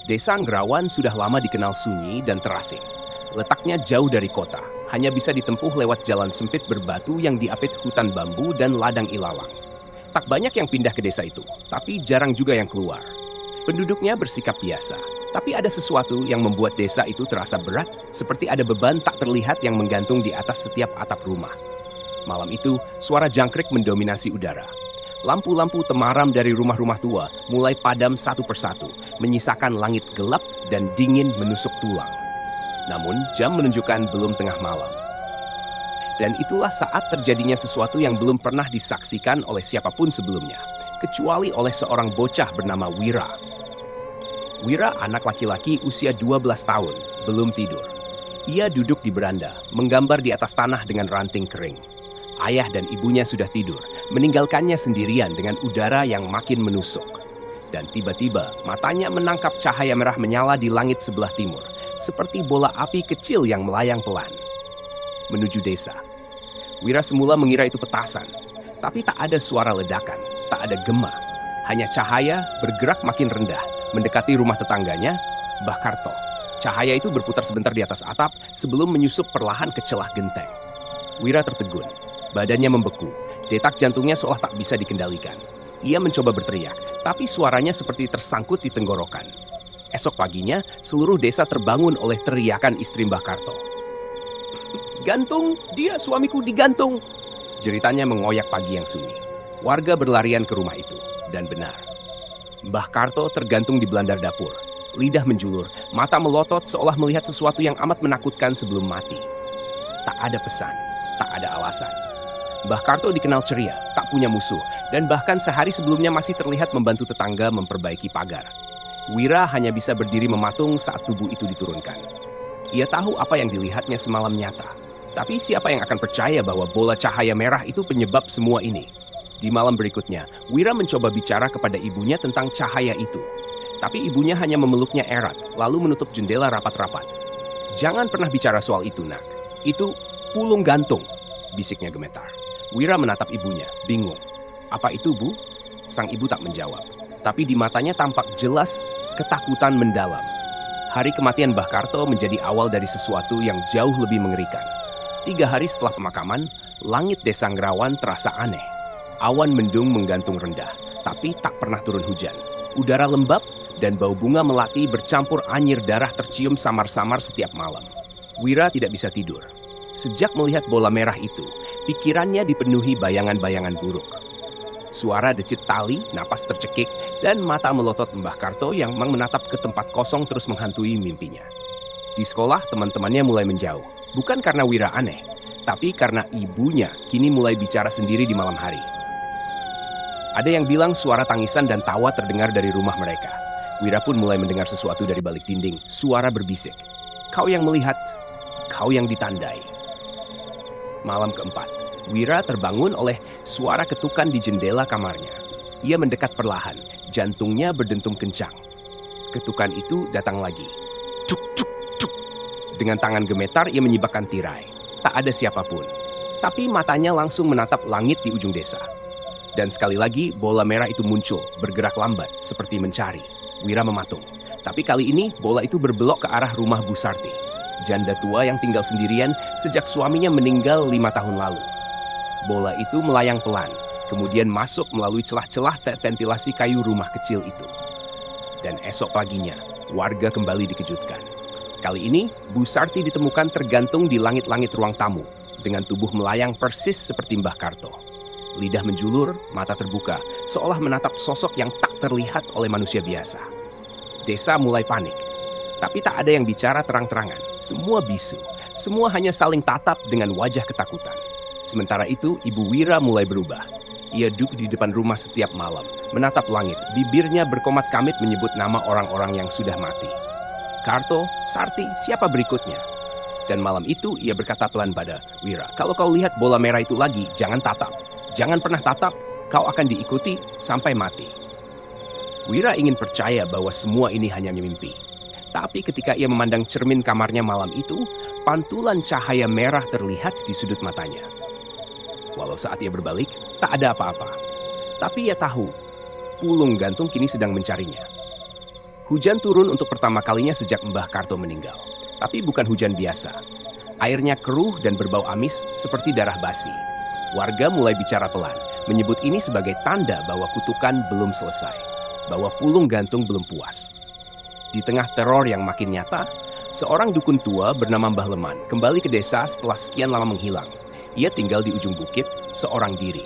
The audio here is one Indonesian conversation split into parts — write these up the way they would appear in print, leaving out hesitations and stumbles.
Desa Nggerawan sudah lama dikenal sunyi dan terasing. Letaknya jauh dari kota, hanya bisa ditempuh lewat jalan sempit berbatu yang diapit hutan bambu dan ladang ilalang. Tak banyak yang pindah ke desa itu, tapi jarang juga yang keluar. Penduduknya bersikap biasa, tapi ada sesuatu yang membuat desa itu terasa berat, seperti ada beban tak terlihat yang menggantung di atas setiap atap rumah. Malam itu, suara jangkrik mendominasi udara. Lampu-lampu temaram dari rumah-rumah tua mulai padam satu persatu, menyisakan langit gelap dan dingin menusuk tulang. Namun, jam menunjukkan belum tengah malam. Dan itulah saat terjadinya sesuatu yang belum pernah disaksikan oleh siapapun sebelumnya, kecuali oleh seorang bocah bernama Wira. Wira anak laki-laki usia 12 tahun, belum tidur. Ia duduk di beranda, menggambar di atas tanah dengan ranting kering. Ayah dan ibunya sudah tidur, meninggalkannya sendirian dengan udara yang makin menusuk. Dan tiba-tiba matanya menangkap cahaya merah menyala di langit sebelah timur, seperti bola api kecil yang melayang pelan menuju desa. Wira semula mengira itu petasan, tapi tak ada suara ledakan, tak ada gema. Hanya cahaya bergerak makin rendah, mendekati rumah tetangganya, Mbah Karto. Cahaya itu berputar sebentar di atas atap sebelum menyusup perlahan ke celah genteng. Wira tertegun. Badannya membeku, detak jantungnya seolah tak bisa dikendalikan. Ia mencoba berteriak, tapi suaranya seperti tersangkut di tenggorokan. Esok paginya, seluruh desa terbangun oleh teriakan istri Mbah Karto. "Gantung, dia suamiku digantung!" Jeritanya mengoyak pagi yang sunyi. Warga berlarian ke rumah itu, dan benar. Mbah Karto tergantung di belandar dapur. Lidah menjulur, mata melotot seolah melihat sesuatu yang amat menakutkan sebelum mati. Tak ada pesan, tak ada alasan. Mbah Karto dikenal ceria, tak punya musuh, dan bahkan sehari sebelumnya masih terlihat membantu tetangga memperbaiki pagar. Wira hanya bisa berdiri mematung saat tubuh itu diturunkan. Ia tahu apa yang dilihatnya semalam nyata. Tapi siapa yang akan percaya bahwa bola cahaya merah itu penyebab semua ini? Di malam berikutnya, Wira mencoba bicara kepada ibunya tentang cahaya itu. Tapi ibunya hanya memeluknya erat, lalu menutup jendela rapat-rapat. "Jangan pernah bicara soal itu, nak. Itu pulung gantung," bisiknya gemetar. Wira menatap ibunya, bingung. "Apa itu, Bu?" Sang ibu tak menjawab. Tapi di matanya tampak jelas ketakutan mendalam. Hari kematian Mbah Karto menjadi awal dari sesuatu yang jauh lebih mengerikan. 3 hari setelah pemakaman, langit desa Nggerawan terasa aneh. Awan mendung menggantung rendah, tapi tak pernah turun hujan. Udara lembab dan bau bunga melati bercampur anyir darah tercium samar-samar setiap malam. Wira tidak bisa tidur. Sejak melihat bola merah itu, pikirannya dipenuhi bayangan-bayangan buruk. Suara decit tali, napas tercekik, dan mata melotot Mbah Karto yang menatap ke tempat kosong terus menghantui mimpinya. Di sekolah, teman-temannya mulai menjauh. Bukan karena Wira aneh, tapi karena ibunya kini mulai bicara sendiri di malam hari. Ada yang bilang suara tangisan dan tawa terdengar dari rumah mereka. Wira pun mulai mendengar sesuatu dari balik dinding. Suara berbisik. "Kau yang melihat, kau yang ditandai." Malam keempat, Wira terbangun oleh suara ketukan di jendela kamarnya. Ia mendekat perlahan, jantungnya berdentum kencang. Ketukan itu datang lagi. Cuk, cuk, cuk. Dengan tangan gemetar, ia menyibakkan tirai. Tak ada siapapun. Tapi matanya langsung menatap langit di ujung desa. Dan sekali lagi, bola merah itu muncul, bergerak lambat, seperti mencari. Wira mematung. Tapi kali ini, bola itu berbelok ke arah rumah Bu Sarti. Janda tua yang tinggal sendirian sejak suaminya meninggal 5 tahun lalu. Bola itu melayang pelan, kemudian masuk melalui celah-celah ventilasi kayu rumah kecil itu. Dan esok paginya, warga kembali dikejutkan. Kali ini, Bu Sarti ditemukan tergantung di langit-langit ruang tamu, dengan tubuh melayang persis seperti Mbah Karto. Lidah menjulur, mata terbuka, seolah menatap sosok yang tak terlihat oleh manusia biasa. Desa mulai panik. Tapi tak ada yang bicara terang-terangan. Semua bisu. Semua hanya saling tatap dengan wajah ketakutan. Sementara itu, Ibu Wira mulai berubah. Ia duduk di depan rumah setiap malam, menatap langit. Bibirnya berkomat kamit menyebut nama orang-orang yang sudah mati. "Karto, Sarti, siapa berikutnya?" Dan malam itu ia berkata pelan pada Wira, "Kalau kau lihat bola merah itu lagi, jangan tatap. Jangan pernah tatap, kau akan diikuti sampai mati." Wira ingin percaya bahwa semua ini hanya mimpi. Tapi ketika ia memandang cermin kamarnya malam itu, pantulan cahaya merah terlihat di sudut matanya. Walau saat ia berbalik, tak ada apa-apa. Tapi ia tahu, pulung gantung kini sedang mencarinya. Hujan turun untuk pertama kalinya sejak Mbah Karto meninggal. Tapi bukan hujan biasa. Airnya keruh dan berbau amis seperti darah basi. Warga mulai bicara pelan, menyebut ini sebagai tanda bahwa kutukan belum selesai, bahwa pulung gantung belum puas. Di tengah teror yang makin nyata, seorang dukun tua bernama Mbah Leman kembali ke desa setelah sekian lama menghilang. Ia tinggal di ujung bukit, seorang diri.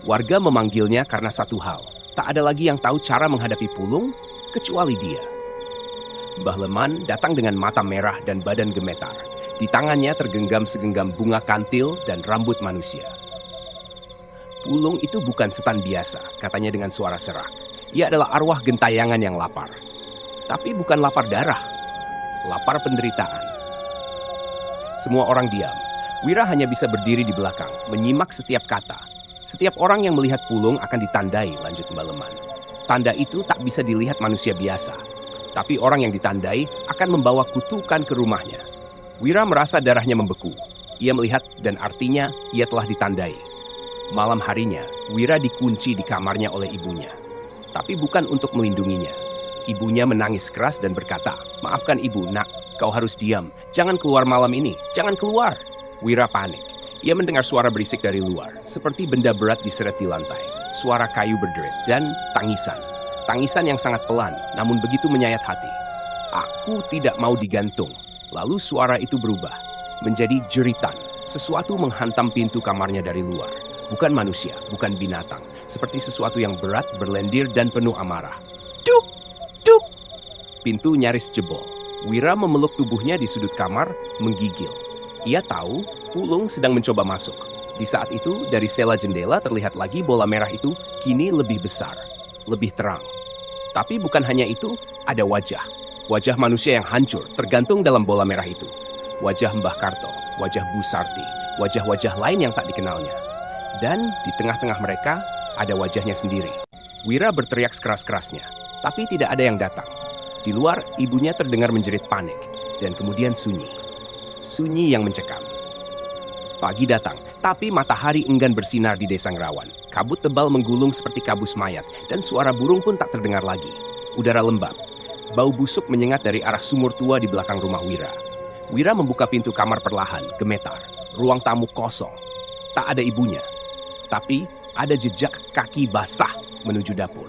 Warga memanggilnya karena satu hal, tak ada lagi yang tahu cara menghadapi pulung kecuali dia. Mbah Leman datang dengan mata merah dan badan gemetar. Di tangannya tergenggam segenggam bunga kantil dan rambut manusia. Pulung itu bukan setan biasa, katanya dengan suara serak. Ia adalah arwah gentayangan yang lapar. Tapi bukan lapar darah, lapar penderitaan. Semua orang diam. Wira hanya bisa berdiri di belakang, menyimak setiap kata. Setiap orang yang melihat pulung akan ditandai, lanjut Mbah Leman. Tanda itu tak bisa dilihat manusia biasa. Tapi orang yang ditandai akan membawa kutukan ke rumahnya. Wira merasa darahnya membeku. Ia melihat dan artinya ia telah ditandai. Malam harinya, Wira dikunci di kamarnya oleh ibunya. Tapi bukan untuk melindunginya. Ibunya menangis keras dan berkata, "Maafkan ibu, nak, kau harus diam. Jangan keluar malam ini, jangan keluar." Wira panik. Ia mendengar suara berisik dari luar, seperti benda berat diseret di lantai. Suara kayu berderit dan tangisan. Tangisan yang sangat pelan, namun begitu menyayat hati. "Aku tidak mau digantung." Lalu suara itu berubah, menjadi jeritan. Sesuatu menghantam pintu kamarnya dari luar. Bukan manusia, bukan binatang. Seperti sesuatu yang berat, berlendir, dan penuh amarah. Duk! Duk! Pintu nyaris jebol. Wira memeluk tubuhnya di sudut kamar, menggigil. Ia tahu pulung sedang mencoba masuk. Di saat itu, dari sela jendela terlihat lagi bola merah itu kini lebih besar, lebih terang. Tapi bukan hanya itu, ada wajah. Wajah manusia yang hancur tergantung dalam bola merah itu. Wajah Mbah Karto, wajah Bu Sarti, wajah-wajah lain yang tak dikenalnya. Dan di tengah-tengah mereka, ada wajahnya sendiri. Wira berteriak sekeras-kerasnya, tapi tidak ada yang datang. Di luar, ibunya terdengar menjerit panik, dan kemudian sunyi. Sunyi yang mencekam. Pagi datang, tapi matahari enggan bersinar di desa Ngerawan. Kabut tebal menggulung seperti kabus mayat, dan suara burung pun tak terdengar lagi. Udara lembab. Bau busuk menyengat dari arah sumur tua di belakang rumah Wira. Wira membuka pintu kamar perlahan, gemetar. Ruang tamu kosong. Tak ada ibunya. Tapi ada jejak kaki basah menuju dapur.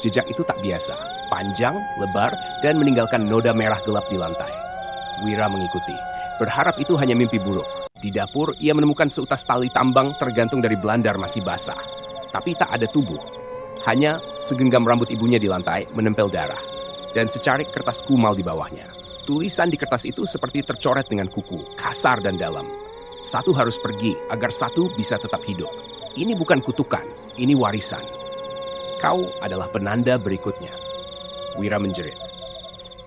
Jejak itu tak biasa, panjang, lebar, dan meninggalkan noda merah gelap di lantai. Wira mengikuti, berharap itu hanya mimpi buruk. Di dapur, ia menemukan seutas tali tambang tergantung dari belandar masih basah. Tapi tak ada tubuh. Hanya segenggam rambut ibunya di lantai menempel darah. Dan secarik kertas kumal di bawahnya. Tulisan di kertas itu seperti tercoret dengan kuku, kasar dan dalam. Satu harus pergi agar satu bisa tetap hidup. Ini bukan kutukan, ini warisan. Kau adalah penanda berikutnya. Wira menjerit.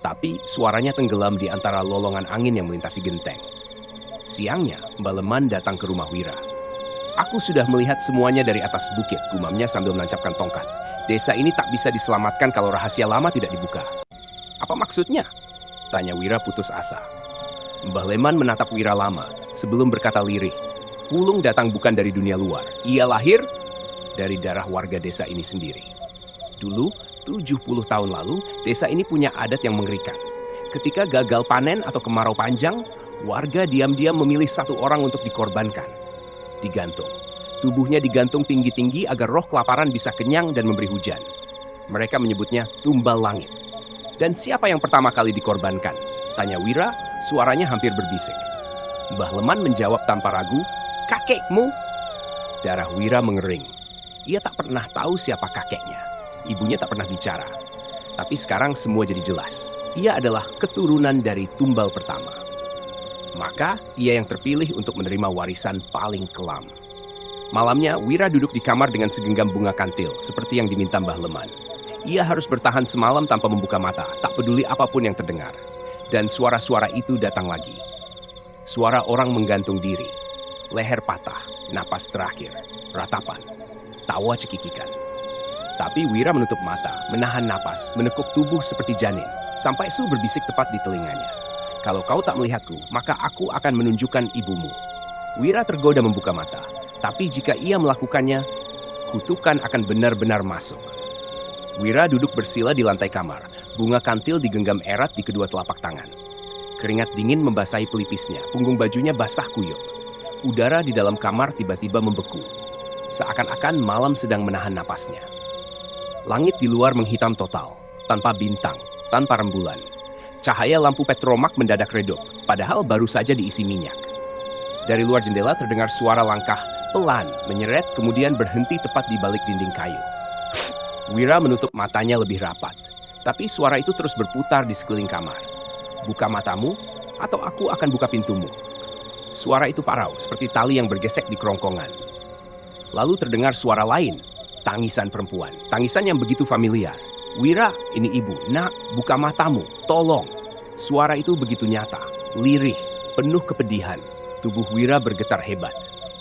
Tapi suaranya tenggelam di antara lolongan angin yang melintasi genteng. Siangnya, Mbah Leman datang ke rumah Wira. "Aku sudah melihat semuanya dari atas bukit," gumamnya sambil menancapkan tongkat. "Desa ini tak bisa diselamatkan kalau rahasia lama tidak dibuka." "Apa maksudnya?" tanya Wira putus asa. Mbah Leman menatap Wira lama sebelum berkata lirih. "Pulung datang bukan dari dunia luar. Ia lahir dari darah warga desa ini sendiri. Dulu, 70 tahun lalu, desa ini punya adat yang mengerikan. Ketika gagal panen atau kemarau panjang, warga diam-diam memilih satu orang untuk dikorbankan. Digantung. Tubuhnya digantung tinggi-tinggi agar roh kelaparan bisa kenyang dan memberi hujan. Mereka menyebutnya tumbal langit. Dan siapa yang pertama kali dikorbankan?" tanya Wira, suaranya hampir berbisik. Mbah Leman menjawab tanpa ragu, "Kakekmu." Darah Wira mengering. Ia tak pernah tahu siapa kakeknya. Ibunya tak pernah bicara. Tapi sekarang semua jadi jelas. Ia adalah keturunan dari tumbal pertama. Maka ia yang terpilih untuk menerima warisan paling kelam. Malamnya, Wira duduk di kamar dengan segenggam bunga kantil, seperti yang diminta Mbah Leman. Ia harus bertahan semalam tanpa membuka mata, tak peduli apapun yang terdengar. Dan suara-suara itu datang lagi. Suara orang menggantung diri. Leher patah, napas terakhir, ratapan, tawa cekikikan. Tapi Wira menutup mata, menahan napas, menekuk tubuh seperti janin, sampai Su berbisik tepat di telinganya. "Kalau kau tak melihatku, maka aku akan menunjukkan ibumu." Wira tergoda membuka mata, tapi jika ia melakukannya, kutukan akan benar-benar masuk. Wira duduk bersila di lantai kamar, Bunga kantil digenggam erat di kedua telapak tangan. Keringat dingin membasahi pelipisnya, punggung bajunya basah kuyup. Udara di dalam kamar tiba-tiba membeku. Seakan-akan malam sedang menahan napasnya. Langit di luar menghitam total, tanpa bintang, tanpa rembulan. Cahaya lampu petromak mendadak redup, padahal baru saja diisi minyak. Dari luar jendela terdengar suara langkah pelan, menyeret, kemudian berhenti tepat di balik dinding kayu. Wira menutup matanya lebih rapat, tapi suara itu terus berputar di sekeliling kamar. Buka matamu, atau aku akan buka pintumu. Suara itu parau, seperti tali yang bergesek di kerongkongan. Lalu terdengar suara lain, tangisan perempuan, tangisan yang begitu familiar. Wira, ini ibu. Nak, buka matamu, tolong. Suara itu begitu nyata, lirih, penuh kepedihan. Tubuh Wira bergetar hebat.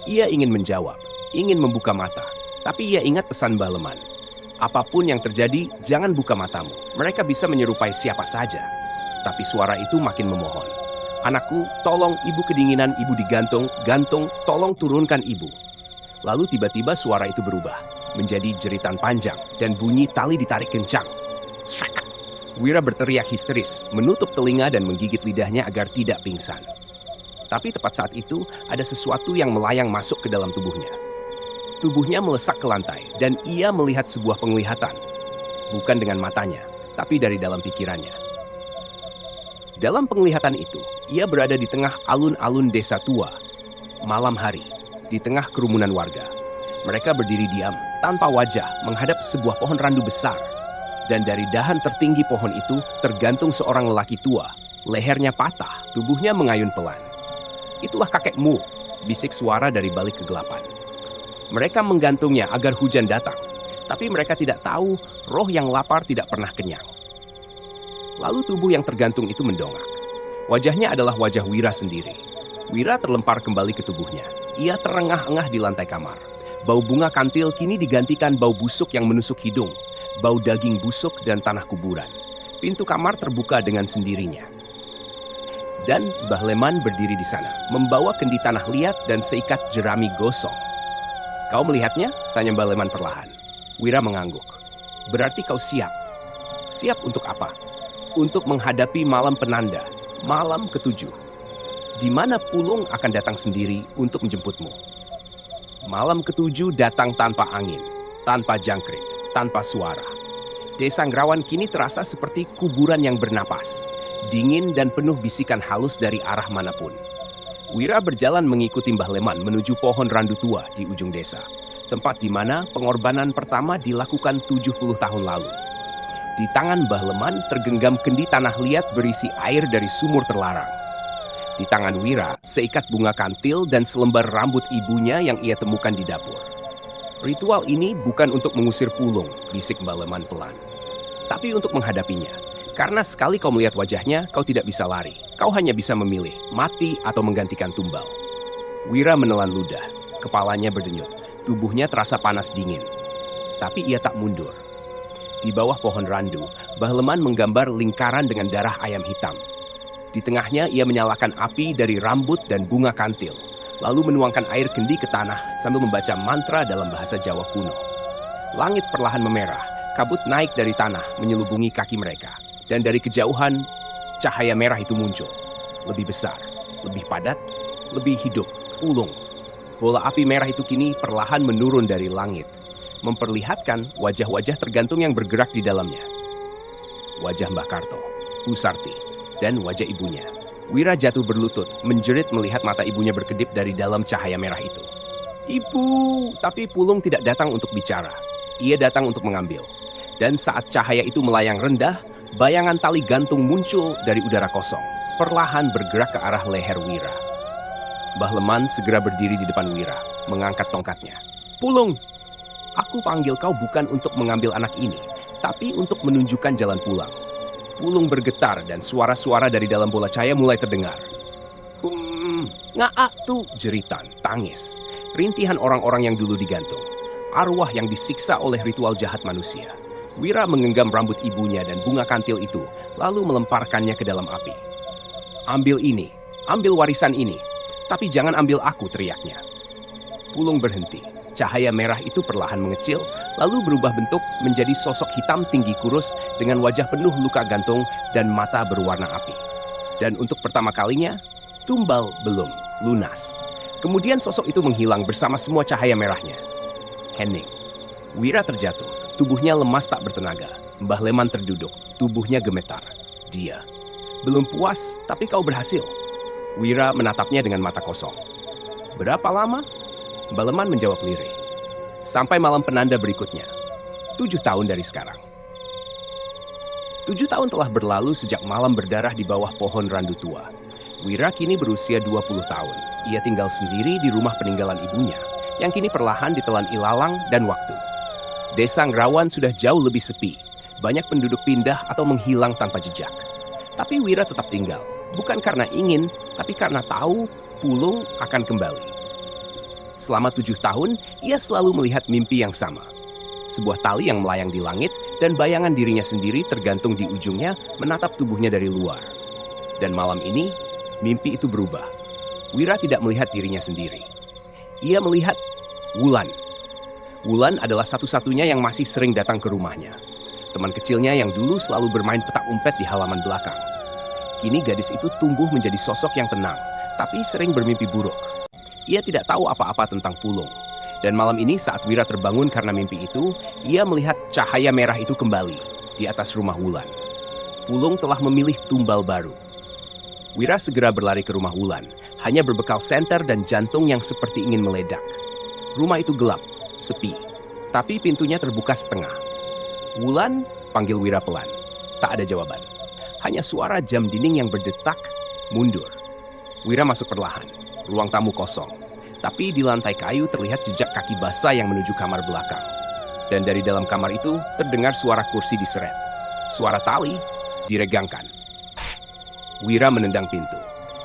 Ia ingin menjawab, ingin membuka mata. Tapi ia ingat pesan Mbah Leman. Apapun yang terjadi, jangan buka matamu. Mereka bisa menyerupai siapa saja. Tapi suara itu makin memohon. Anakku, tolong ibu kedinginan, ibu digantung, gantung, tolong turunkan ibu. Lalu tiba-tiba suara itu berubah, menjadi jeritan panjang dan bunyi tali ditarik kencang. Shrak! Wira berteriak histeris, menutup telinga dan menggigit lidahnya agar tidak pingsan. Tapi tepat saat itu, ada sesuatu yang melayang masuk ke dalam tubuhnya. Tubuhnya melesak ke lantai, dan ia melihat sebuah penglihatan. Bukan dengan matanya, tapi dari dalam pikirannya. Dalam penglihatan itu, ia berada di tengah alun-alun desa tua. Malam hari, di tengah kerumunan warga. Mereka berdiri diam, tanpa wajah, menghadap sebuah pohon randu besar. Dan dari dahan tertinggi pohon itu, tergantung seorang lelaki tua. Lehernya patah, tubuhnya mengayun pelan. Itulah kakekmu, bisik suara dari balik kegelapan. Mereka menggantungnya agar hujan datang, tapi mereka tidak tahu roh yang lapar tidak pernah kenyang. Lalu tubuh yang tergantung itu mendongak. Wajahnya adalah wajah Wira sendiri. Wira terlempar kembali ke tubuhnya. Ia terengah-engah di lantai kamar. Bau bunga kantil kini digantikan bau busuk yang menusuk hidung, bau daging busuk dan tanah kuburan. Pintu kamar terbuka dengan sendirinya. Dan Mbah Leman berdiri di sana, membawa kendi tanah liat dan seikat jerami gosong. Kau melihatnya? Tanya Mbah Leman perlahan. Wira mengangguk. Berarti kau siap. Siap untuk apa? Untuk menghadapi malam penanda, malam ketujuh. Di mana Pulung akan datang sendiri untuk menjemputmu. Malam ketujuh datang tanpa angin, tanpa jangkrik, tanpa suara. Desa Ngrawan kini terasa seperti kuburan yang bernapas. Dingin dan penuh bisikan halus dari arah manapun. Wira berjalan mengikuti Mbah Leman menuju pohon randu tua di ujung desa. Tempat di mana pengorbanan pertama dilakukan 70 tahun lalu. Di tangan Mbah Leman tergenggam kendi tanah liat berisi air dari sumur terlarang. Di tangan Wira, seikat bunga kantil dan selembar rambut ibunya yang ia temukan di dapur. Ritual ini bukan untuk mengusir Pulung, bisik Mbah Leman pelan. Tapi untuk menghadapinya. Karena sekali kau melihat wajahnya, kau tidak bisa lari. Kau hanya bisa memilih, mati atau menggantikan tumbal. Wira menelan ludah, kepalanya berdenyut, tubuhnya terasa panas dingin. Tapi ia tak mundur. Di bawah pohon randu, Mbah Leman menggambar lingkaran dengan darah ayam hitam. Di tengahnya ia menyalakan api dari rambut dan bunga kantil, lalu menuangkan air kendi ke tanah sambil membaca mantra dalam bahasa Jawa kuno. Langit perlahan memerah, kabut naik dari tanah menyelubungi kaki mereka. Dan dari kejauhan, cahaya merah itu muncul. Lebih besar, lebih padat, lebih hidup, Pulung. Bola api merah itu kini perlahan menurun dari langit, memperlihatkan wajah-wajah tergantung yang bergerak di dalamnya. Wajah Mbah Karto, Bu Sarti, dan wajah ibunya. Wira jatuh berlutut, menjerit melihat mata ibunya berkedip dari dalam cahaya merah itu. Ibu, tapi Pulung tidak datang untuk bicara. Ia datang untuk mengambil. Dan saat cahaya itu melayang rendah, bayangan tali gantung muncul dari udara kosong, perlahan bergerak ke arah leher Wira. Mbah Leman segera berdiri di depan Wira, mengangkat tongkatnya. Pulung, aku panggil kau bukan untuk mengambil anak ini, tapi untuk menunjukkan jalan pulang. Pulung bergetar dan suara-suara dari dalam bola cahaya mulai terdengar. Ngaak tuh, jeritan, tangis, rintihan orang-orang yang dulu digantung, arwah yang disiksa oleh ritual jahat manusia. Wira menggenggam rambut ibunya dan bunga kantil itu, lalu melemparkannya ke dalam api. Ambil ini, ambil warisan ini, tapi jangan ambil aku, teriaknya. Pulung berhenti, Cahaya merah itu perlahan mengecil, lalu berubah bentuk menjadi sosok hitam tinggi kurus dengan wajah penuh luka gantung dan mata berwarna api. Dan untuk pertama kalinya, tumbal belum lunas. Kemudian sosok itu menghilang bersama semua cahaya merahnya. Hening. Wira terjatuh, tubuhnya lemas tak bertenaga. Mbah Leman terduduk, tubuhnya gemetar. Dia. Belum puas, tapi kau berhasil. Wira menatapnya dengan mata kosong. Berapa lama? Mbah Leman menjawab lirih. Sampai malam penanda berikutnya. 7 tahun dari sekarang. 7 tahun telah berlalu sejak malam berdarah di bawah pohon randu tua. Wira kini berusia 20 tahun. Ia tinggal sendiri di rumah peninggalan ibunya, yang kini perlahan ditelan ilalang dan waktu. Desa Ngrawan sudah jauh lebih sepi. Banyak penduduk pindah atau menghilang tanpa jejak. Tapi Wira tetap tinggal. Bukan karena ingin, tapi karena tahu Pulung akan kembali. Selama 7 tahun, ia selalu melihat mimpi yang sama. Sebuah tali yang melayang di langit dan bayangan dirinya sendiri tergantung di ujungnya menatap tubuhnya dari luar. Dan malam ini, mimpi itu berubah. Wira tidak melihat dirinya sendiri. Ia melihat Wulan. Wulan adalah satu-satunya yang masih sering datang ke rumahnya. Teman kecilnya yang dulu selalu bermain petak umpet di halaman belakang. Kini gadis itu tumbuh menjadi sosok yang tenang, tapi sering bermimpi buruk. Ia tidak tahu apa-apa tentang Pulung. Dan malam ini saat Wira terbangun karena mimpi itu, ia melihat cahaya merah itu kembali di atas rumah Wulan. Pulung telah memilih tumbal baru. Wira segera berlari ke rumah Wulan, hanya berbekal senter dan jantung yang seperti ingin meledak. Rumah itu gelap, sepi, tapi pintunya terbuka setengah. Wulan, panggil Wira pelan. Tak ada jawaban. Hanya suara jam dinding yang berdetak, mundur. Wira masuk perlahan. Ruang tamu kosong. Tapi di lantai kayu terlihat jejak kaki basah yang menuju kamar belakang. Dan dari dalam kamar itu terdengar suara kursi diseret. Suara tali diregangkan. Wira menendang pintu.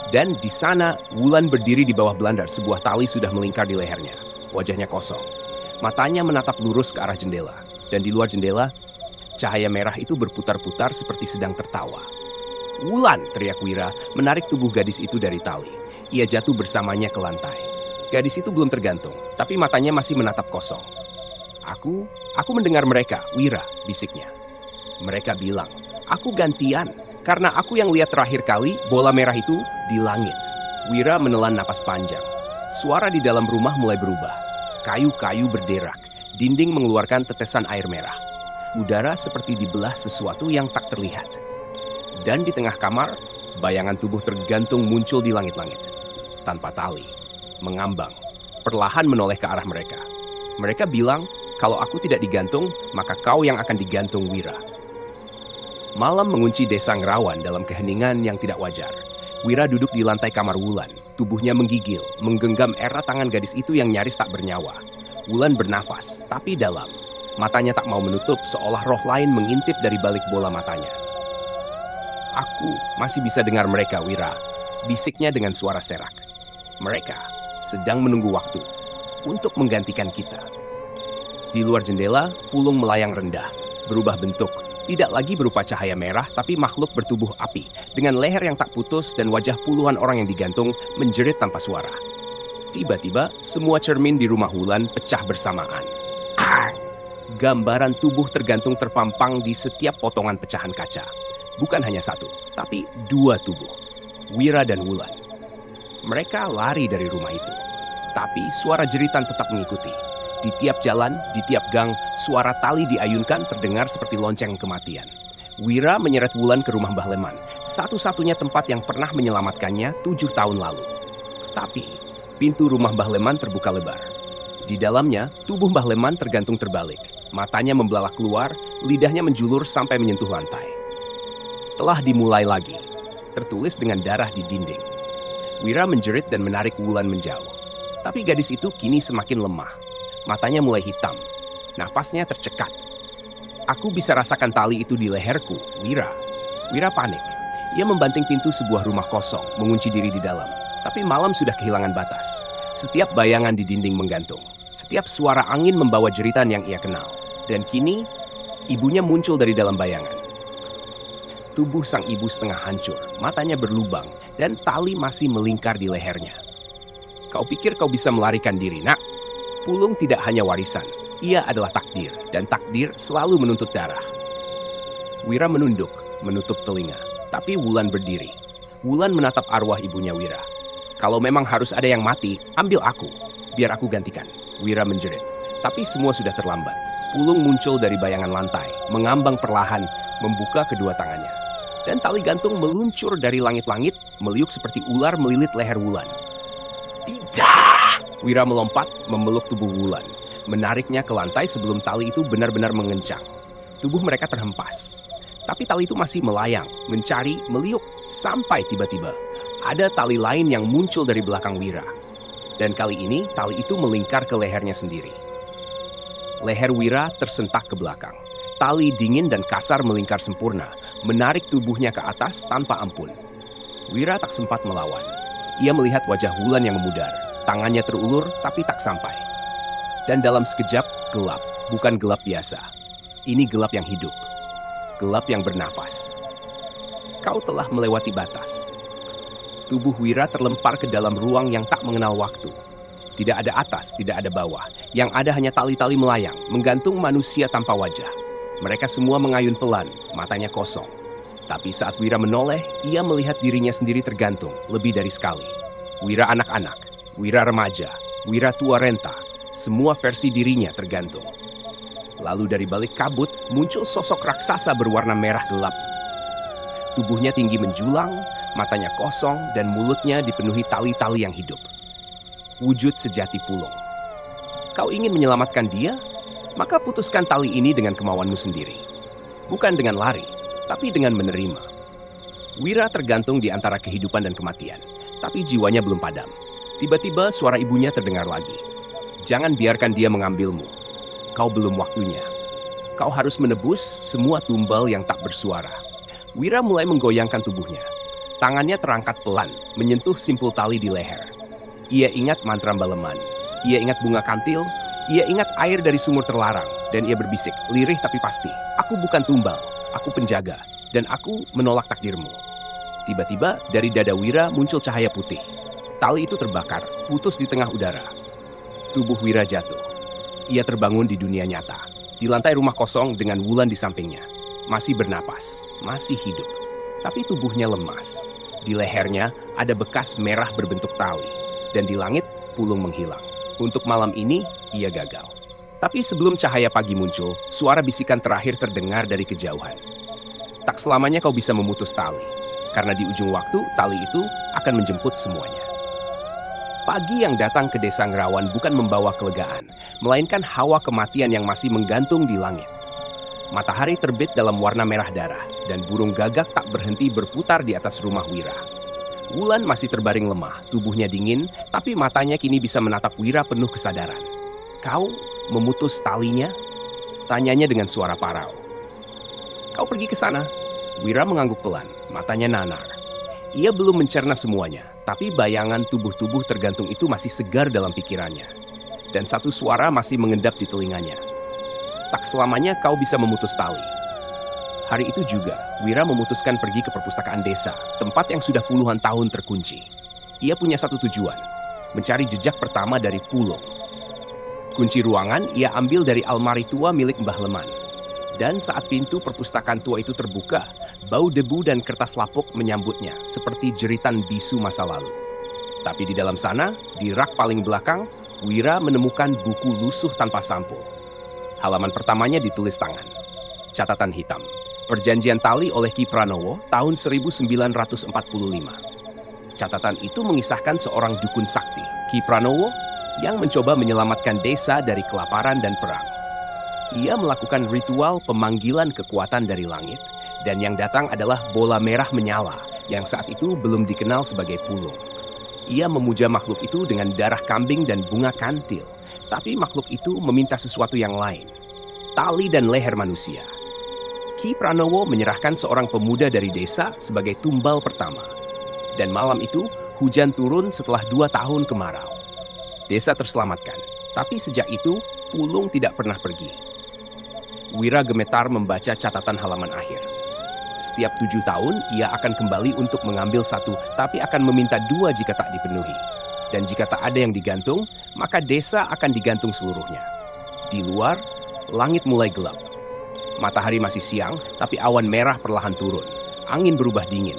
Dan di sana Wulan berdiri di bawah belandar. Sebuah tali sudah melingkar di lehernya. Wajahnya kosong. Matanya menatap lurus ke arah jendela. Dan di luar jendela, cahaya merah itu berputar-putar seperti sedang tertawa. Wulan, teriak Wira, menarik tubuh gadis itu dari tali. Ia jatuh bersamanya ke lantai. Gadis itu belum tergantung, tapi matanya masih menatap kosong. Aku mendengar mereka, Wira, bisiknya. Mereka bilang, aku gantian, karena aku yang lihat terakhir kali bola merah itu di langit. Wira menelan napas panjang. Suara di dalam rumah mulai berubah. Kayu-kayu berderak, dinding mengeluarkan tetesan air merah. Udara seperti dibelah sesuatu yang tak terlihat. Dan di tengah kamar, bayangan tubuh tergantung muncul di langit-langit. Tanpa tali, mengambang, perlahan menoleh ke arah mereka. Mereka bilang, kalau aku tidak digantung, maka kau yang akan digantung, Wira. Malam mengunci desa Ngrawan dalam keheningan yang tidak wajar. Wira duduk di lantai kamar Wulan. Tubuhnya menggigil, menggenggam erat tangan gadis itu yang nyaris tak bernyawa. Wulan bernafas, tapi dalam. Matanya tak mau menutup seolah roh lain mengintip dari balik bola matanya. Aku masih bisa dengar mereka, Wira. Bisiknya dengan suara serak. Mereka sedang menunggu waktu untuk menggantikan kita. Di luar jendela, Pulung melayang rendah, berubah bentuk. Tidak lagi berupa cahaya merah, tapi makhluk bertubuh api, dengan leher yang tak putus dan wajah puluhan orang yang digantung menjerit tanpa suara. Tiba-tiba, semua cermin di rumah Wulan pecah bersamaan. Gambaran tubuh tergantung terpampang di setiap potongan pecahan kaca. Bukan hanya satu, tapi 2 tubuh. Wira dan Wulan. Mereka lari dari rumah itu. Tapi suara jeritan tetap mengikuti. Di tiap jalan, di tiap gang, suara tali diayunkan terdengar seperti lonceng kematian. Wira menyeret Wulan ke rumah Mbah Leman, satu-satunya tempat yang pernah menyelamatkannya 7 tahun lalu. Tapi, pintu rumah Mbah Leman terbuka lebar. Di dalamnya, tubuh Mbah Leman tergantung terbalik. Matanya membelalak keluar, lidahnya menjulur sampai menyentuh lantai. Telah dimulai lagi, tertulis dengan darah di dinding. Wira menjerit dan menarik Wulan menjauh. Tapi gadis itu kini semakin lemah. Matanya mulai hitam. Nafasnya tercekat. Aku bisa rasakan tali itu di leherku, Wira. Wira panik. Ia membanting pintu sebuah rumah kosong, mengunci diri di dalam. Tapi malam sudah kehilangan batas. Setiap bayangan di dinding menggantung. Setiap suara angin membawa jeritan yang ia kenal. Dan kini, ibunya muncul dari dalam bayangan. Tubuh sang ibu setengah hancur, matanya berlubang, dan tali masih melingkar di lehernya. Kau pikir kau bisa melarikan diri, nak? Pulung tidak hanya warisan, ia adalah takdir, dan takdir selalu menuntut darah. Wira menunduk, menutup telinga, tapi Wulan berdiri. Wulan menatap arwah ibunya Wira. Kalau memang harus ada yang mati, ambil aku, biar aku gantikan. Wira menjerit, tapi semua sudah terlambat. Pulung muncul dari bayangan lantai, mengambang perlahan, membuka kedua tangannya. Dan tali gantung meluncur dari langit-langit, meliuk seperti ular melilit leher Wulan. Tidak! Wira melompat, memeluk tubuh Wulan, menariknya ke lantai sebelum tali itu benar-benar mengencang. Tubuh mereka terhempas. Tapi tali itu masih melayang, mencari, meliuk, sampai tiba-tiba ada tali lain yang muncul dari belakang Wira. Dan kali ini, tali itu melingkar ke lehernya sendiri. Leher Wira tersentak ke belakang. Tali dingin dan kasar melingkar sempurna, menarik tubuhnya ke atas tanpa ampun. Wira tak sempat melawan. Ia melihat wajah Wulan yang memudar. Tangannya terulur, tapi tak sampai. Dan dalam sekejap, gelap. Bukan gelap biasa. Ini gelap yang hidup. Gelap yang bernafas. Kau telah melewati batas. Tubuh Wira terlempar ke dalam ruang yang tak mengenal waktu. Tidak ada atas, tidak ada bawah. Yang ada hanya tali-tali melayang, menggantung manusia tanpa wajah. Mereka semua mengayun pelan, matanya kosong. Tapi saat Wira menoleh, ia melihat dirinya sendiri tergantung, lebih dari sekali. Wira anak-anak, Wira remaja, Wira tua renta, semua versi dirinya tergantung. Lalu dari balik kabut, muncul sosok raksasa berwarna merah gelap. Tubuhnya tinggi menjulang, matanya kosong, dan mulutnya dipenuhi tali-tali yang hidup. Wujud sejati Pulung. Kau ingin menyelamatkan dia? Maka putuskan tali ini dengan kemauanmu sendiri. Bukan dengan lari, tapi dengan menerima. Wira tergantung di antara kehidupan dan kematian, tapi jiwanya belum padam. Tiba-tiba suara ibunya terdengar lagi. Jangan biarkan dia mengambilmu. Kau belum waktunya. Kau harus menebus semua tumbal yang tak bersuara. Wira mulai menggoyangkan tubuhnya. Tangannya terangkat pelan, menyentuh simpul tali di leher. Ia ingat mantra baleman. Ia ingat bunga kantil. Ia ingat air dari sumur terlarang. Dan ia berbisik, lirih tapi pasti. Aku bukan tumbal, aku penjaga. Dan aku menolak takdirmu. Tiba-tiba dari dada Wira muncul cahaya putih. Tali itu terbakar, putus di tengah udara. Tubuh Wira jatuh. Ia terbangun di dunia nyata. Di lantai rumah kosong dengan Wulan di sampingnya. Masih bernapas, masih hidup. Tapi tubuhnya lemas. Di lehernya ada bekas merah berbentuk tali. Dan di langit, Pulung menghilang. Untuk malam ini, ia gagal. Tapi sebelum cahaya pagi muncul, suara bisikan terakhir terdengar dari kejauhan. Tak selamanya kau bisa memutus tali. Karena di ujung waktu, tali itu akan menjemput semuanya. Pagi yang datang ke desa Ngerawan bukan membawa kelegaan, melainkan hawa kematian yang masih menggantung di langit. Matahari terbit dalam warna merah darah, dan burung gagak tak berhenti berputar di atas rumah Wira. Wulan masih terbaring lemah, tubuhnya dingin, tapi matanya kini bisa menatap Wira penuh kesadaran. Kau memutus talinya? Tanyanya dengan suara parau. Kau pergi ke sana. Wira mengangguk pelan, matanya nanar. Ia belum mencerna semuanya, tapi bayangan tubuh-tubuh tergantung itu masih segar dalam pikirannya. Dan satu suara masih mengendap di telinganya. Tak selamanya kau bisa memutus tali. Hari itu juga, Wira memutuskan pergi ke perpustakaan desa, tempat yang sudah puluhan tahun terkunci. Ia punya satu tujuan, mencari jejak pertama dari Pulung. Kunci ruangan ia ambil dari almari tua milik Mbah Leman. Dan saat pintu perpustakaan tua itu terbuka, bau debu dan kertas lapuk menyambutnya, seperti jeritan bisu masa lalu. Tapi di dalam sana, di rak paling belakang, Wira menemukan buku lusuh tanpa sampul. Halaman pertamanya ditulis tangan. Catatan hitam. Perjanjian tali oleh Ki Pranowo tahun 1945. Catatan itu mengisahkan seorang dukun sakti, Ki Pranowo, yang mencoba menyelamatkan desa dari kelaparan dan perang. Ia melakukan ritual pemanggilan kekuatan dari langit, dan yang datang adalah bola merah menyala yang saat itu belum dikenal sebagai Pulung. Ia memuja makhluk itu dengan darah kambing dan bunga kantil, tapi makhluk itu meminta sesuatu yang lain, tali dan leher manusia. Ki Pranowo menyerahkan seorang pemuda dari desa sebagai tumbal pertama. Dan malam itu, hujan turun setelah 2 tahun kemarau. Desa terselamatkan, tapi sejak itu, Pulung tidak pernah pergi. Wira gemetar membaca catatan halaman akhir. Setiap 7 tahun, ia akan kembali untuk mengambil 1, tapi akan meminta 2 jika tak dipenuhi. Dan jika tak ada yang digantung, maka desa akan digantung seluruhnya. Di luar, langit mulai gelap. Matahari masih siang, tapi awan merah perlahan turun. Angin berubah dingin.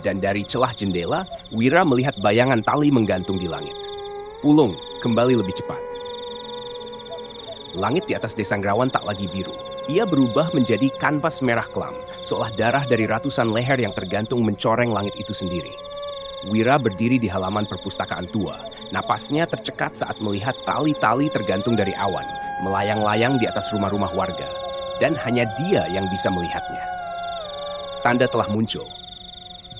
Dan dari celah jendela, Wira melihat bayangan tali menggantung di langit. Pulung kembali lebih cepat. Langit di atas desa Ngrawan tak lagi biru. Ia berubah menjadi kanvas merah kelam, seolah darah dari ratusan leher yang tergantung mencoreng langit itu sendiri. Wira berdiri di halaman perpustakaan tua. Napasnya tercekat saat melihat tali-tali tergantung dari awan, melayang-layang di atas rumah-rumah warga. Dan hanya dia yang bisa melihatnya. Tanda telah muncul.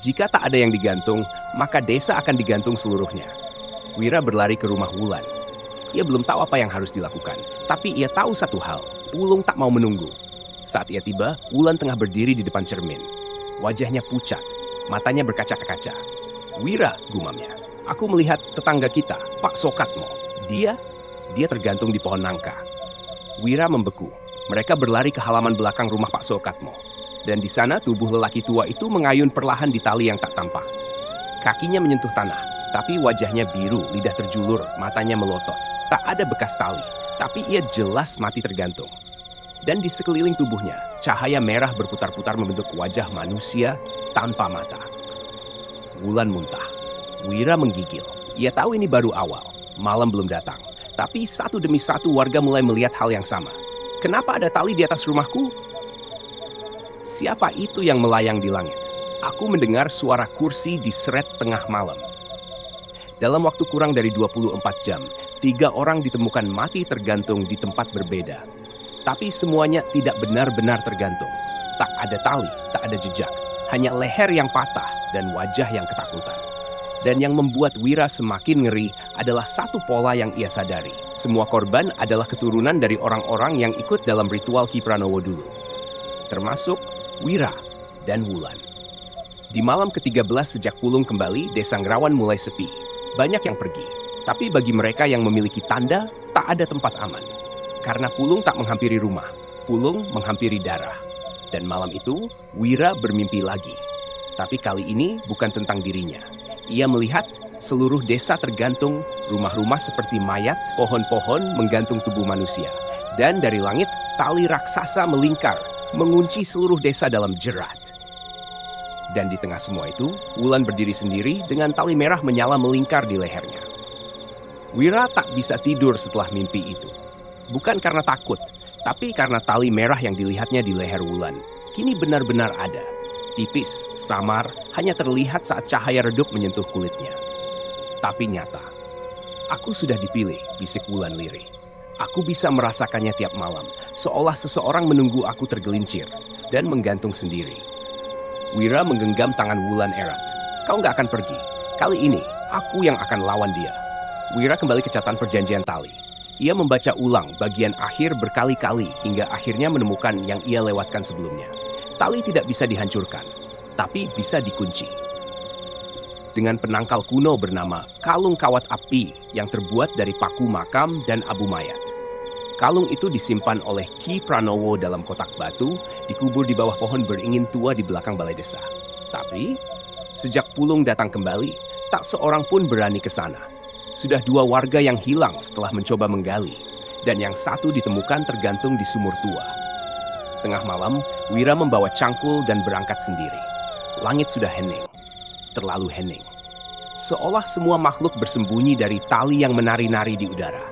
Jika tak ada yang digantung, maka desa akan digantung seluruhnya. Wira berlari ke rumah Wulan. Ia belum tahu apa yang harus dilakukan, tapi ia tahu satu hal, Pulung tak mau menunggu. Saat ia tiba, Wulan tengah berdiri di depan cermin. Wajahnya pucat, matanya berkaca-kaca. "Wira," gumamnya, "aku melihat tetangga kita, Pak Sokatmo. Dia tergantung di pohon nangka." Wira membeku. Mereka berlari ke halaman belakang rumah Pak Sokatmo. Dan di sana tubuh lelaki tua itu mengayun perlahan di tali yang tak tampak. Kakinya menyentuh tanah, tapi wajahnya biru, lidah terjulur, matanya melotot. Tak ada bekas tali, tapi ia jelas mati tergantung. Dan di sekeliling tubuhnya, cahaya merah berputar-putar membentuk wajah manusia tanpa mata. Wulan muntah. Wira menggigil. Ia tahu ini baru awal. Malam belum datang. Tapi satu demi satu warga mulai melihat hal yang sama. "Kenapa ada tali di atas rumahku?" Siapa itu yang melayang di langit? Aku mendengar suara kursi diseret tengah malam. Dalam waktu kurang dari 24 jam, 3 orang ditemukan mati tergantung di tempat berbeda. Tapi semuanya tidak benar-benar tergantung. Tak ada tali, tak ada jejak. Hanya leher yang patah dan wajah yang ketakutan. Dan yang membuat Wira semakin ngeri adalah satu pola yang ia sadari. Semua korban adalah keturunan dari orang-orang yang ikut dalam ritual Ki Pranowo dulu. Termasuk Wira dan Wulan. Di malam ke-13 sejak Pulung kembali, desa Ngrawan mulai sepi. Banyak yang pergi. Tapi bagi mereka yang memiliki tanda, tak ada tempat aman. Karena Pulung tak menghampiri rumah. Pulung menghampiri darah. Dan malam itu, Wira bermimpi lagi. Tapi kali ini bukan tentang dirinya. Ia melihat seluruh desa tergantung, rumah-rumah seperti mayat, pohon-pohon menggantung tubuh manusia. Dan dari langit, tali raksasa melingkar, mengunci seluruh desa dalam jerat. Dan di tengah semua itu, Wulan berdiri sendiri dengan tali merah menyala melingkar di lehernya. Wira tak bisa tidur setelah mimpi itu. Bukan karena takut, tapi karena tali merah yang dilihatnya di leher Wulan kini benar-benar ada. Tipis, samar, hanya terlihat saat cahaya redup menyentuh kulitnya. Tapi nyata. "Aku sudah dipilih," bisik Wulan lirih. "Aku bisa merasakannya tiap malam, seolah seseorang menunggu aku tergelincir dan menggantung sendiri." Wira menggenggam tangan Wulan erat. "Kau nggak akan pergi. Kali ini, aku yang akan lawan dia." Wira kembali ke catatan perjanjian tali. Ia membaca ulang bagian akhir berkali-kali hingga akhirnya menemukan yang ia lewatkan sebelumnya. Tali tidak bisa dihancurkan, tapi bisa dikunci. Dengan penangkal kuno bernama kalung kawat api yang terbuat dari paku makam dan abu mayat. Kalung itu disimpan oleh Ki Pranowo dalam kotak batu, dikubur di bawah pohon beringin tua di belakang balai desa. Tapi, sejak Pulung datang kembali, tak seorang pun berani ke sana. Sudah 2 warga yang hilang setelah mencoba menggali, dan yang satu ditemukan tergantung di sumur tua. Tengah malam, Wira membawa cangkul dan berangkat sendiri. Langit sudah hening, terlalu hening. Seolah semua makhluk bersembunyi dari tali yang menari-nari di udara.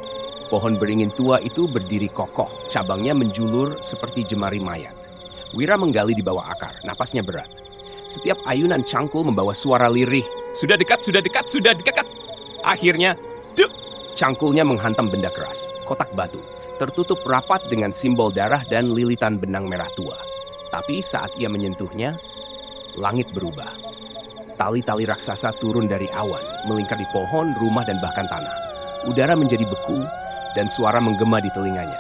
Pohon beringin tua itu berdiri kokoh, cabangnya menjulur seperti jemari mayat. Wira menggali di bawah akar, napasnya berat. Setiap ayunan cangkul membawa suara lirih. "Sudah dekat, sudah dekat, sudah dekat!" Akhirnya, duk! Cangkulnya menghantam benda keras, kotak batu, tertutup rapat dengan simbol darah dan lilitan benang merah tua. Tapi saat ia menyentuhnya, langit berubah. Tali-tali raksasa turun dari awan, melingkar di pohon, rumah, dan bahkan tanah. Udara menjadi beku, dan suara menggema di telinganya.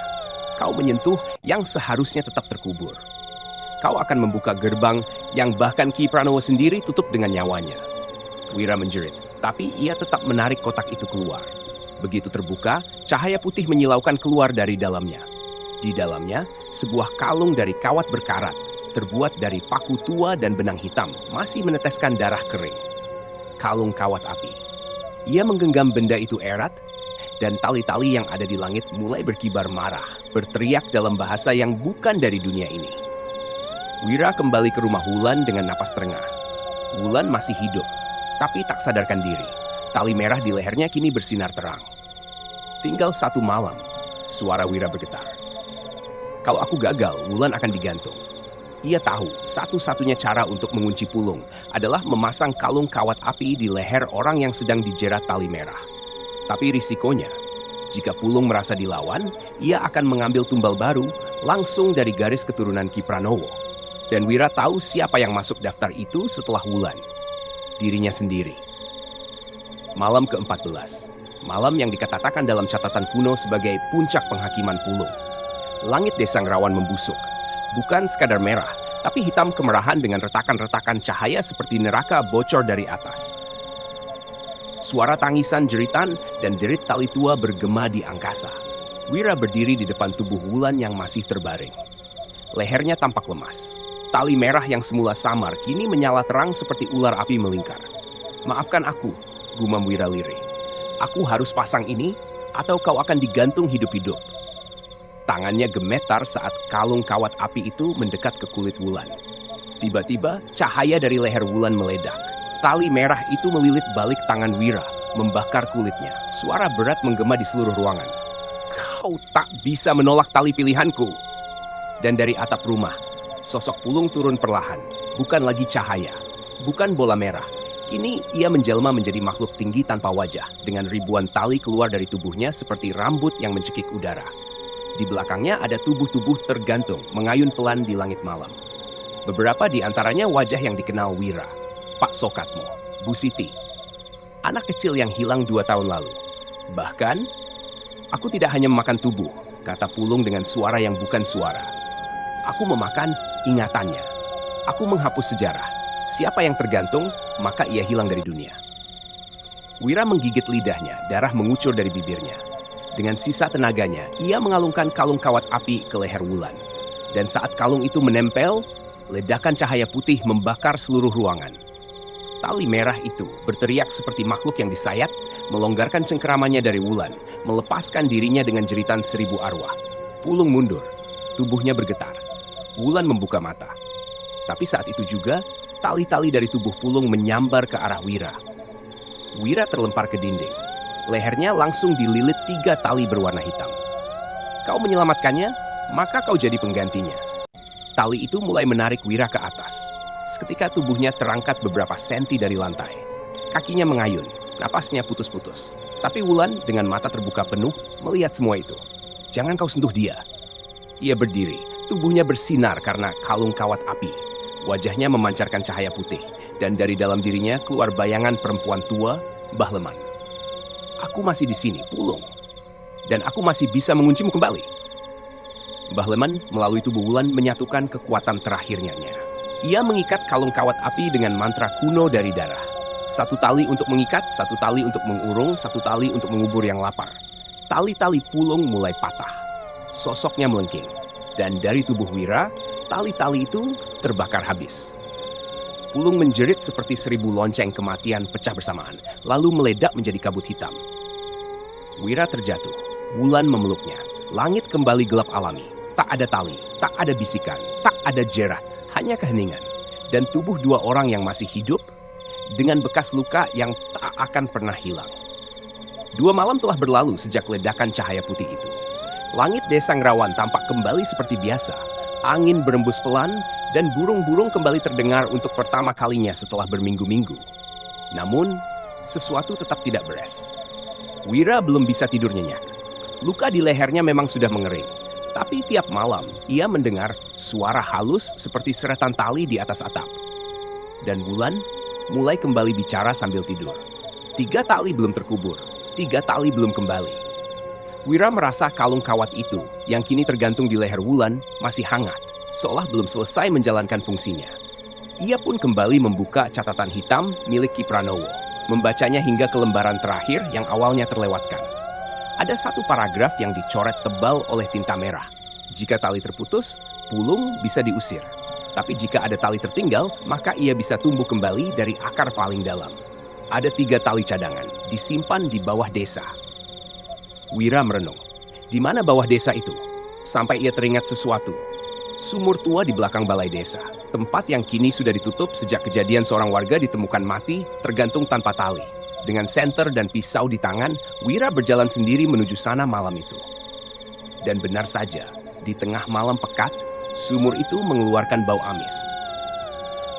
Kau menyentuh yang seharusnya tetap terkubur. Kau akan membuka gerbang yang bahkan Ki Pranowo sendiri tutup dengan nyawanya. Wira menjerit, tapi ia tetap menarik kotak itu keluar. Begitu terbuka, cahaya putih menyilaukan keluar dari dalamnya. Di dalamnya, sebuah kalung dari kawat berkarat, terbuat dari paku tua dan benang hitam, masih meneteskan darah kering. Kalung kawat api. Ia menggenggam benda itu erat, dan tali-tali yang ada di langit mulai berkibar marah, berteriak dalam bahasa yang bukan dari dunia ini. Wira kembali ke rumah Wulan dengan napas terengah. Wulan masih hidup, tapi tak sadarkan diri. Tali merah di lehernya kini bersinar terang. Tinggal 1 malam, suara Wira bergetar. Kalau aku gagal, Wulan akan digantung. Ia tahu satu-satunya cara untuk mengunci Pulung adalah memasang kalung kawat api di leher orang yang sedang dijerat tali merah. Tapi risikonya, jika Pulung merasa dilawan, ia akan mengambil tumbal baru langsung dari garis keturunan Ki Pranowo. Dan Wira tahu siapa yang masuk daftar itu setelah Wulan. Dirinya sendiri. Malam ke-14. Malam yang dikatakan dalam catatan kuno sebagai puncak penghakiman Pulung. Langit desa Ngrawan membusuk. Bukan sekadar merah, tapi hitam kemerahan dengan retakan-retakan cahaya seperti neraka bocor dari atas. Suara tangisan jeritan dan derit tali tua bergema di angkasa. Wira berdiri di depan tubuh Wulan yang masih terbaring. Lehernya tampak lemas. Tali merah yang semula samar kini menyala terang seperti ular api melingkar. "Maafkan aku," gumam Wira lirih. "Aku harus pasang ini atau kau akan digantung hidup-hidup." Tangannya gemetar saat kalung kawat api itu mendekat ke kulit Wulan. Tiba-tiba, cahaya dari leher Wulan meledak. Tali merah itu melilit balik tangan Wira, membakar kulitnya. Suara berat menggema di seluruh ruangan. "Kau tak bisa menolak tali pilihanku." Dan dari atap rumah, sosok Pulung turun perlahan. Bukan lagi cahaya, bukan bola merah. Kini ia menjelma menjadi makhluk tinggi tanpa wajah, dengan ribuan tali keluar dari tubuhnya seperti rambut yang mencekik udara. Di belakangnya ada tubuh-tubuh tergantung, mengayun pelan di langit malam. Beberapa di antaranya wajah yang dikenal Wira. Pak Sokatmo, Bu Siti, anak kecil yang hilang 2 tahun lalu. Bahkan, "Aku tidak hanya memakan tubuh," kata Pulung dengan suara yang bukan suara. "Aku memakan ingatannya. Aku menghapus sejarah. Siapa yang tergantung, maka ia hilang dari dunia." Wira menggigit lidahnya, darah mengucur dari bibirnya. Dengan sisa tenaganya, ia mengalungkan kalung kawat api ke leher Wulan. Dan saat kalung itu menempel, ledakan cahaya putih membakar seluruh ruangan. Tali merah itu berteriak seperti makhluk yang disayat, melonggarkan cengkeramannya dari Wulan, melepaskan dirinya dengan jeritan 1000 arwah. Pulung mundur, tubuhnya bergetar. Wulan membuka mata. Tapi saat itu juga, tali-tali dari tubuh Pulung menyambar ke arah Wira. Wira terlempar ke dinding. Lehernya langsung dililit 3 tali berwarna hitam. "Kau menyelamatkannya, maka kau jadi penggantinya." Tali itu mulai menarik Wira ke atas. Seketika tubuhnya terangkat beberapa senti dari lantai. Kakinya mengayun, napasnya putus-putus. Tapi Wulan dengan mata terbuka penuh melihat semua itu. "Jangan kau sentuh dia." Ia berdiri, tubuhnya bersinar karena kalung kawat api. Wajahnya memancarkan cahaya putih, dan dari dalam dirinya keluar bayangan perempuan tua, Mbah Leman. "Aku masih di sini, Pulung. Dan aku masih bisa menguncimu kembali." Mbah Leman melalui tubuh Wulan menyatukan kekuatan terakhirnya. Ia mengikat kalung kawat api dengan mantra kuno dari darah. 1 tali untuk mengikat, 1 tali untuk mengurung, 1 tali untuk mengubur yang lapar. Tali-tali Pulung mulai patah. Sosoknya melengking. Dan dari tubuh Wira, tali-tali itu terbakar habis. Pulung menjerit seperti 1000 lonceng kematian pecah bersamaan, lalu meledak menjadi kabut hitam. Wira terjatuh. Wulan memeluknya. Langit kembali gelap alami. Tak ada tali, tak ada bisikan, tak ada jerat, hanya keheningan. Dan tubuh 2 orang yang masih hidup dengan bekas luka yang tak akan pernah hilang. 2 malam telah berlalu sejak ledakan cahaya putih itu. Langit desa Ngrawan tampak kembali seperti biasa. Angin berembus pelan dan burung-burung kembali terdengar untuk pertama kalinya setelah berminggu-minggu. Namun, sesuatu tetap tidak beres. Wira belum bisa tidur nyenyak. Luka di lehernya memang sudah mengering. Tapi tiap malam, ia mendengar suara halus seperti seretan tali di atas atap. Dan Wulan mulai kembali bicara sambil tidur. 3 tali belum terkubur, 3 tali belum kembali. Wira merasa kalung kawat itu, yang kini tergantung di leher Wulan, masih hangat, seolah belum selesai menjalankan fungsinya. Ia pun kembali membuka catatan hitam milik Ki Pranowo, membacanya hingga ke lembaran terakhir yang awalnya terlewatkan. Ada 1 paragraf yang dicoret tebal oleh tinta merah. Jika tali terputus, Pulung bisa diusir. Tapi jika ada tali tertinggal, maka ia bisa tumbuh kembali dari akar paling dalam. Ada 3 tali cadangan, disimpan di bawah desa. Wira merenung. Di mana bawah desa itu? Sampai ia teringat sesuatu. Sumur tua di belakang balai desa. Tempat yang kini sudah ditutup sejak kejadian seorang warga ditemukan mati, tergantung tanpa tali. Dengan senter dan pisau di tangan, Wira berjalan sendiri menuju sana malam itu. Dan benar saja, di tengah malam pekat, sumur itu mengeluarkan bau amis.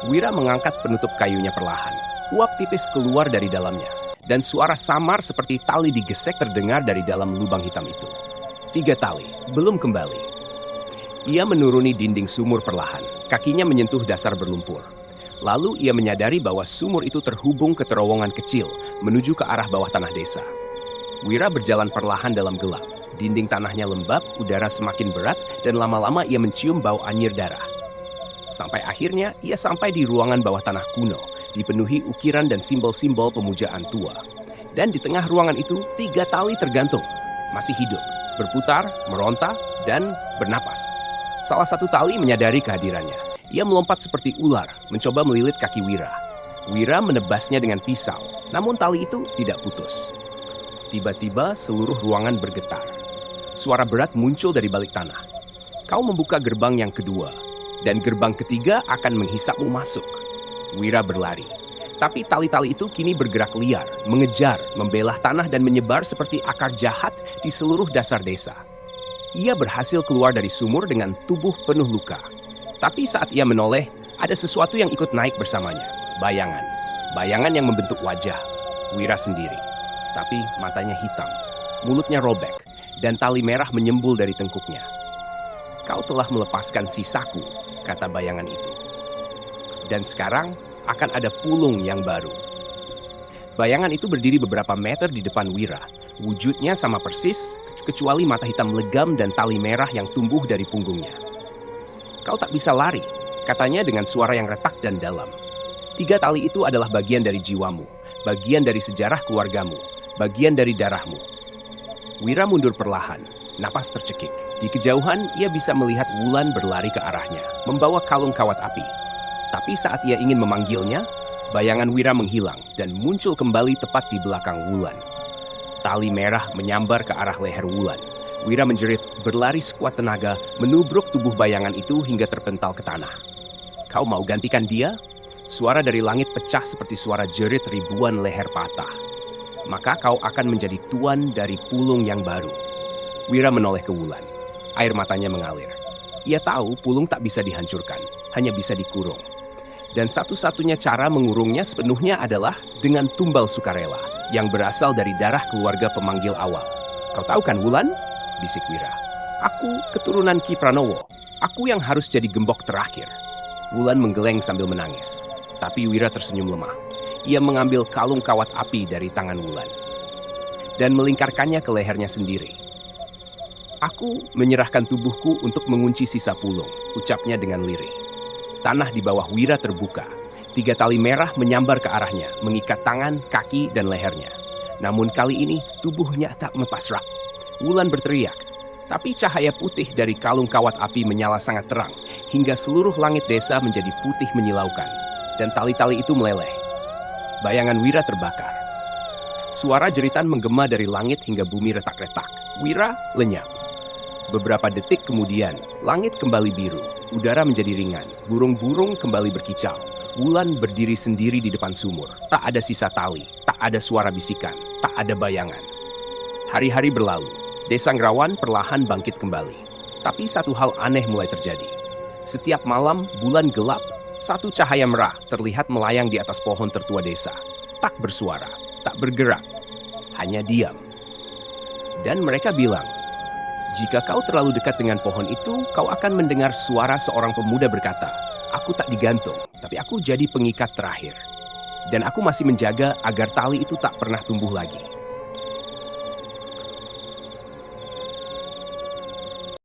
Wira mengangkat penutup kayunya perlahan. Uap tipis keluar dari dalamnya, dan suara samar seperti tali digesek terdengar dari dalam lubang hitam itu. 3 tali, belum kembali. Ia menuruni dinding sumur perlahan, kakinya menyentuh dasar berlumpur. Lalu ia menyadari bahwa sumur itu terhubung ke terowongan kecil, menuju ke arah bawah tanah desa. Wira berjalan perlahan dalam gelap. Dinding tanahnya lembab, udara semakin berat, dan lama-lama ia mencium bau anyir darah. Sampai akhirnya ia sampai di ruangan bawah tanah kuno, dipenuhi ukiran dan simbol-simbol pemujaan tua. Dan di tengah ruangan itu 3 tali tergantung, masih hidup, berputar, meronta, dan bernapas. Salah satu tali menyadari kehadirannya. Ia melompat seperti ular, mencoba melilit kaki Wira. Wira menebasnya dengan pisau, namun tali itu tidak putus. Tiba-tiba seluruh ruangan bergetar. Suara berat muncul dari balik tanah. Kau membuka gerbang yang kedua, dan gerbang ketiga akan menghisapmu masuk. Wira berlari. Tapi tali-tali itu kini bergerak liar, mengejar, membelah tanah dan menyebar seperti akar jahat di seluruh dasar desa. Ia berhasil keluar dari sumur dengan tubuh penuh luka. Tapi saat ia menoleh, ada sesuatu yang ikut naik bersamanya. Bayangan. Bayangan yang membentuk wajah Wira sendiri. Tapi matanya hitam, mulutnya robek, dan tali merah menyembul dari tengkuknya. Kau telah melepaskan sisaku, kata bayangan itu. Dan sekarang akan ada pulung yang baru. Bayangan itu berdiri beberapa meter di depan Wira. Wujudnya sama persis, kecuali mata hitam legam dan tali merah yang tumbuh dari punggungnya. Kau tak bisa lari, katanya dengan suara yang retak dan dalam. 3 tali itu adalah bagian dari jiwamu, bagian dari sejarah keluargamu, bagian dari darahmu. Wira mundur perlahan, napas tercekik. Di kejauhan, ia bisa melihat Wulan berlari ke arahnya, membawa kalung kawat api. Tapi saat ia ingin memanggilnya, bayangan Wira menghilang dan muncul kembali tepat di belakang Wulan. Tali merah menyambar ke arah leher Wulan. Wira menjerit, berlari sekuat tenaga, menubruk tubuh bayangan itu hingga terpental ke tanah. Kau mau gantikan dia? Suara dari langit pecah seperti suara jerit ribuan leher patah. Maka kau akan menjadi tuan dari pulung yang baru. Wira menoleh ke Wulan. Air matanya mengalir. Ia tahu pulung tak bisa dihancurkan, hanya bisa dikurung. Dan satu-satunya cara mengurungnya sepenuhnya adalah dengan tumbal sukarela yang berasal dari darah keluarga pemanggil awal. Kau tahu kan, Wulan? Bisik Wira. Aku keturunan Ki Pranowo. Aku yang harus jadi gembok terakhir. Wulan menggeleng sambil menangis. Tapi Wira tersenyum lemah. Ia mengambil kalung kawat api dari tangan Wulan dan melingkarkannya ke lehernya sendiri. Aku menyerahkan tubuhku untuk mengunci sisa pulung, ucapnya dengan lirih. Tanah di bawah Wira terbuka. 3 tali merah menyambar ke arahnya, mengikat tangan, kaki, dan lehernya. Namun kali ini tubuhnya tak mempasrah. Wulan berteriak, tapi cahaya putih dari kalung kawat api menyala sangat terang, hingga seluruh langit desa menjadi putih menyilaukan, dan tali-tali itu meleleh. Bayangan Wira terbakar. Suara jeritan menggema dari langit hingga bumi retak-retak. Wira lenyap. Beberapa detik kemudian, langit kembali biru, udara menjadi ringan, burung-burung kembali berkicau. Wulan berdiri sendiri di depan sumur. Tak ada sisa tali, tak ada suara bisikan, tak ada bayangan. Hari-hari berlalu. Desa Ngrawan perlahan bangkit kembali. Tapi satu hal aneh mulai terjadi. Setiap malam, bulan gelap, satu cahaya merah terlihat melayang di atas pohon tertua desa. Tak bersuara, tak bergerak, hanya diam. Dan mereka bilang, jika kau terlalu dekat dengan pohon itu, kau akan mendengar suara seorang pemuda berkata, aku tak digantung, tapi aku jadi pengikat terakhir. Dan aku masih menjaga agar tali itu tak pernah tumbuh lagi.